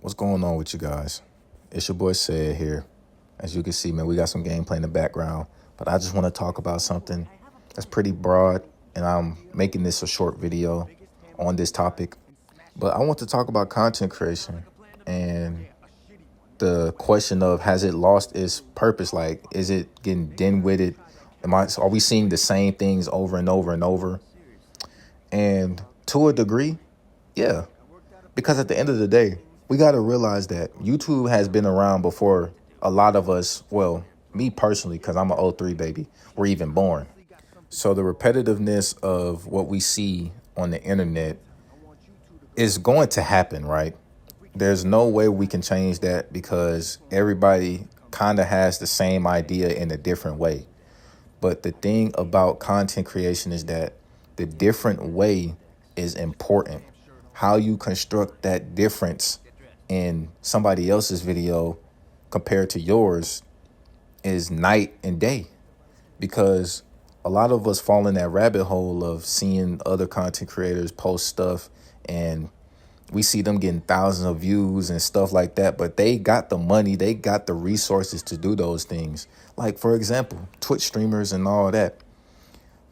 What's going on with you guys? It's your boy Said here. As you can see, man, we got some gameplay in the background, but I just want to talk about something that's pretty broad, and I'm making this a short video on this topic. But I want to talk about content creation and the question of, has it lost its purpose? Like, is it getting dim-witted? Are we seeing the same things over and over and over? And to a degree, yeah. Because at the end of the day, we got to realize that YouTube has been around before a lot of us, well, me personally, because I'm an '03 baby, were even born. So the repetitiveness of what we see on the internet is going to happen, right? There's no way we can change that because everybody kind of has the same idea in a different way. But the thing about content creation is that the different way is important. How you construct that difference in somebody else's video compared to yours is night and day, because a lot of us fall in that rabbit hole of seeing other content creators post stuff and we see them getting thousands of views and stuff like that, but they got the money, they got the resources to do those things. Like, for example, Twitch streamers and all that,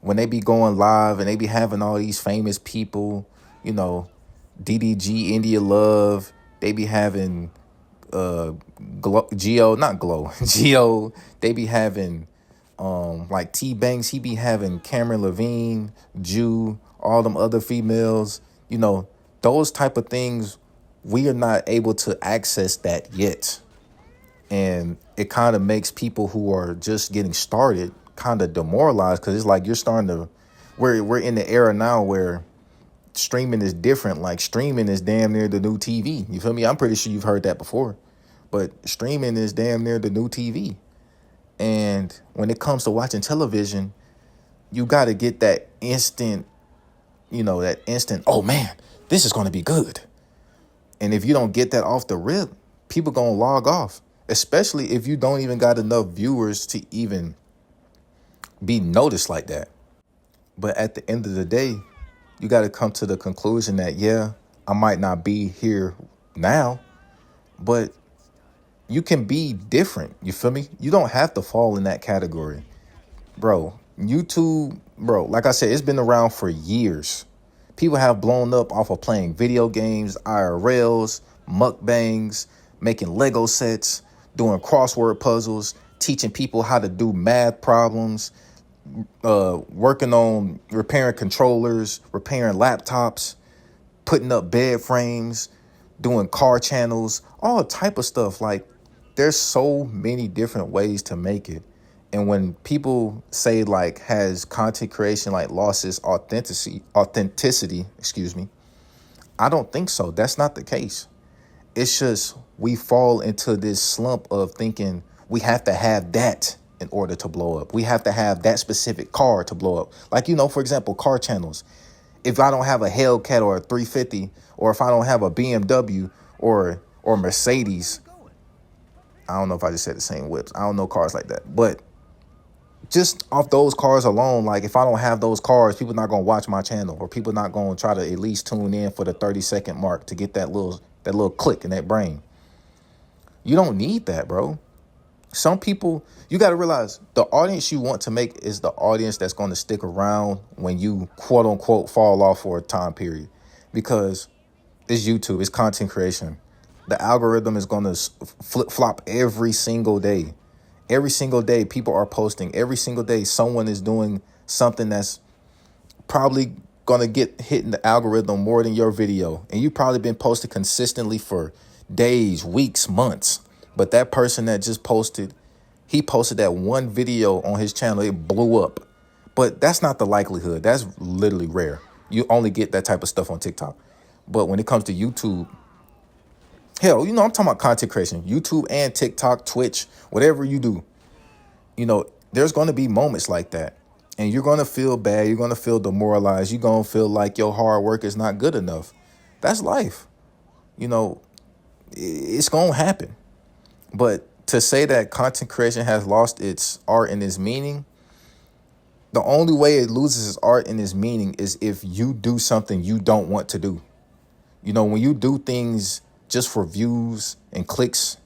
when they be going live and they be having all these famous people, you know, DDG, India Love, they be having Geo, not Glow, Geo, they be having like Tbvnks, he be having Cameron Levine, Jew, all them other females, you know, those type of things. We are not able to access that yet. And it kind of makes people who are just getting started kind of demoralized, because it's like you're starting to, we're in the era now where streaming is different. Like, streaming is damn near the new TV. You feel me? I'm pretty sure you've heard that before, but streaming is damn near the new TV. And when it comes to watching television, you got to get that instant, oh man, this is going to be good. And if you don't get that off the rip, people going to log off, especially if you don't even got enough viewers to even be noticed like that. But at the end of the day, you got to come to the conclusion that, yeah, I might not be here now, but you can be different. You feel me? You don't have to fall in that category. Bro, YouTube, like I said, it's been around for years. People have blown up off of playing video games, IRLs, mukbangs, making Lego sets, doing crossword puzzles, teaching people how to do math problems, working on repairing controllers, repairing laptops, putting up bed frames, doing car channels, all type of stuff. Like, there's so many different ways to make it. And when people say, like, has content creation like lost its authenticity, I don't think so. That's not the case. It's just we fall into this slump of thinking we have to have that in order to blow up. We have to have that specific car to blow up. Like, for example, car channels. If I don't have a Hellcat or a 350, or if I don't have a BMW or Mercedes, I don't know if I just said the same whips. I don't know cars like that. But just off those cars alone, like, if I don't have those cars, people not going to watch my channel, or people not going to try to at least tune in for the 30-second mark to get that little click in that brain. You don't need that, bro. Some people, you got to realize the audience you want to make is the audience that's going to stick around when you quote unquote fall off for a time period, because it's YouTube, it's content creation. The algorithm is going to flip flop every single day. Every single day, people are posting. Every single day, someone is doing something that's probably going to get hit in the algorithm more than your video. And you've probably been posted consistently for days, weeks, months. But that person that just posted, he posted that one video on his channel, it blew up. But that's not the likelihood. That's literally rare. You only get that type of stuff on TikTok. But when it comes to YouTube, hell, I'm talking about content creation, YouTube and TikTok, Twitch, whatever you do, there's going to be moments like that. And you're going to feel bad. You're going to feel demoralized. You're going to feel like your hard work is not good enough. That's life. It's going to happen. But to say that content creation has lost its art and its meaning, the only way it loses its art and its meaning is if you do something you don't want to do. When you do things just for views and clicks.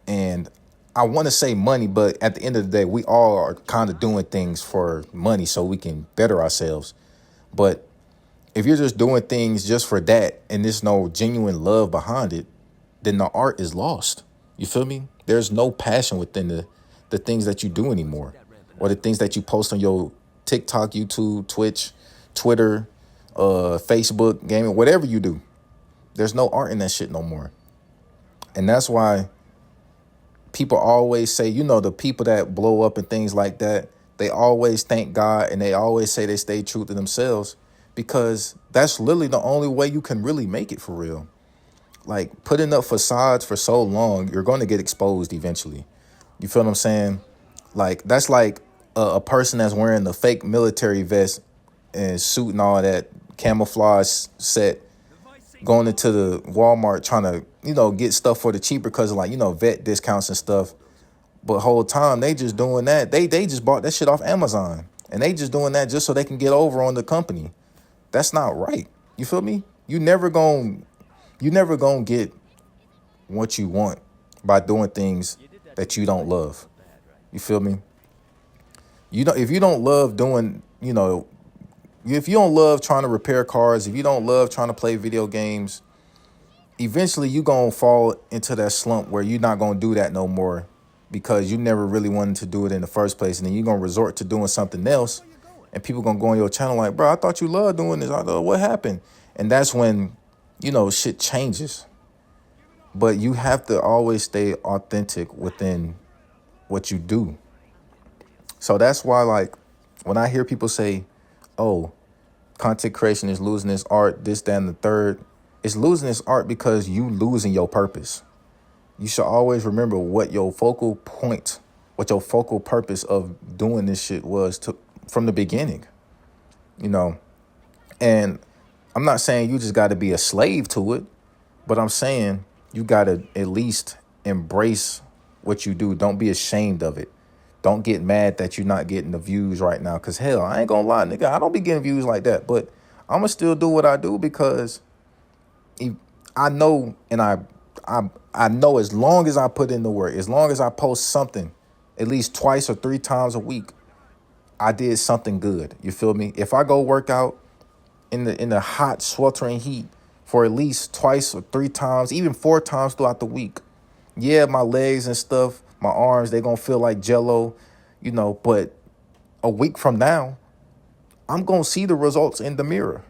And I want to say money, but at the end of the day, we all are kind of doing things for money so we can better ourselves. But if you're just doing things just for that and there's no genuine love behind it, then the art is lost. You feel me? There's no passion within the things that you do anymore, or the things that you post on your TikTok, YouTube, Twitch, Twitter, Facebook, gaming, whatever you do. There's no art in that shit no more. And that's why people always say, you know, the people that blow up and things like that, they always thank God and they always say they stay true to themselves, because that's literally the only way you can really make it for real. Like, putting up facades for so long, you're going to get exposed eventually. You feel what I'm saying? Like, that's like a person that's wearing the fake military vest and suit and all that camouflage set, going into the Walmart trying to, you know, get stuff for the cheaper because of, like, you know, vet discounts and stuff. But whole time they just doing that. They just bought that shit off Amazon, and they just doing that just so they can get over on the company. That's not right. You feel me? You never gonna get what you want by doing things that you don't love. You feel me? If you don't love doing, you know, if you don't love trying to repair cars, if you don't love trying to play video games, eventually you going to fall into that slump where you're not going to do that no more, because you never really wanted to do it in the first place. And then you're going to resort to doing something else, and people going to go on your channel like, bro, I thought you loved doing this. I thought, what happened? And that's when, you know, shit changes. But you have to always stay authentic within what you do. So that's why, like, when I hear people say, oh, content creation is losing its art, this, that, and the third, it's losing its art because you losing your purpose. You should always remember what your focal point, what your focal purpose of doing this shit was from the beginning, you know. And I'm not saying you just got to be a slave to it, but I'm saying you got to at least embrace what you do. Don't be ashamed of it. Don't get mad that you're not getting the views right now. Because, hell, I ain't going to lie, nigga, I don't be getting views like that. But I'm going to still do what I do, because I know, and I know as long as I put in the work, as long as I post something at least twice or three times a week, I did something good. You feel me? If I go work out in the hot, sweltering heat for at least twice or three times, even four times throughout the week, yeah, my legs and stuff, my arms, they gonna feel like jello, you know, but a week from now, I'm gonna see the results in the mirror.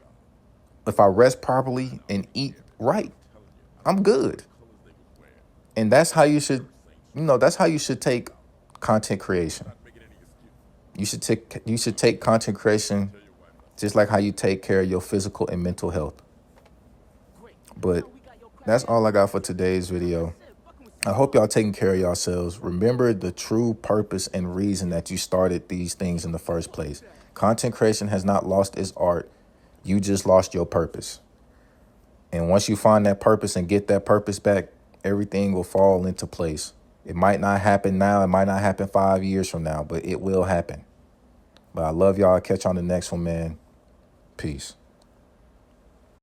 If I rest properly and eat right, I'm good. And that's how you should, you know, that's how you should take content creation. You should take content creation just like how you take care of your physical and mental health. But that's all I got for today's video. I hope y'all taking care of yourselves. Remember the true purpose and reason that you started these things in the first place. Content creation has not lost its art. You just lost your purpose. And once you find that purpose and get that purpose back, everything will fall into place. It might not happen now. It might not happen 5 years from now, but it will happen. But I love y'all. Catch you on the next one, man. Peace.